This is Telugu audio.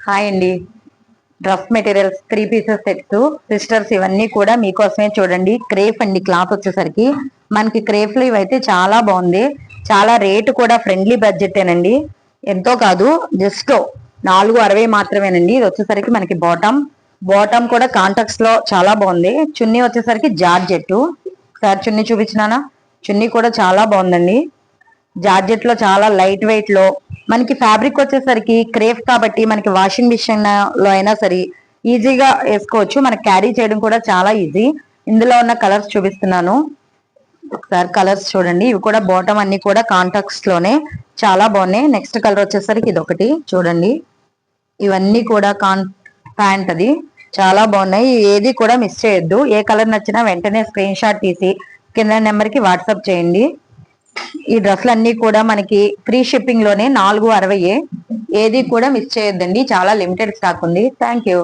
హాయ్ అండి. Dress materials 3 pieces sets sisters ఇవన్నీ కూడా మీకోసమే చూడండి. క్రేప్ అండి క్లాత్ వచ్చేసరికి మనకి క్రేప్ లో ఇవైతే చాలా బాగుంది. చాలా రేటు కూడా ఫ్రెండ్లీ బడ్జెటేనండి. ఎంతో కాదు, జస్ట్ 460 మాత్రమేనండి. ఇది వచ్చేసరికి మనకి బాటమ్ కూడా కాంటాక్ట్స్ లో చాలా బాగుంది. చున్నీ వచ్చేసరికి జార్జెట్. సార్ చున్నీ చూపించినానా? చున్నీ కూడా చాలా బాగుందండి. జార్జెట్ లో చాలా లైట్ వెయిట్ లో మనకి ఫ్యాబ్రిక్ వచ్చేసరికి క్రేప్ కాబట్టి మనకి వాషింగ్ మిషన్ లో అయినా సరే ఈజీగా వేసుకోవచ్చు. మనకి క్యారీ చేయడం కూడా చాలా ఈజీ. ఇందులో ఉన్న కలర్స్ చూపిస్తున్నాను. ఒకసారి కలర్స్ చూడండి. ఇవి కూడా బాటమ్ అన్ని కూడా కాంటాక్ట్స్ లోనే చాలా బాగున్నాయి. నెక్స్ట్ కలర్ వచ్చేసరికి ఇది ఒకటి చూడండి. ఇవన్నీ కూడా ప్యాంట్ అది చాలా బాగున్నాయి. ఏది కూడా మిస్ చేయొద్దు. ఏ కలర్ నచ్చినా వెంటనే స్క్రీన్ షాట్ తీసి కింద నెంబర్ కి వాట్సాప్ చేయండి. ఈ డ్రెస్సులు అన్ని కూడా మనకి ఫ్రీ షిప్పింగ్ లోనే 460. ఏది కూడా మిస్ చేయొద్దండి. చాలా లిమిటెడ్ స్టాక్ ఉంది. Thank you.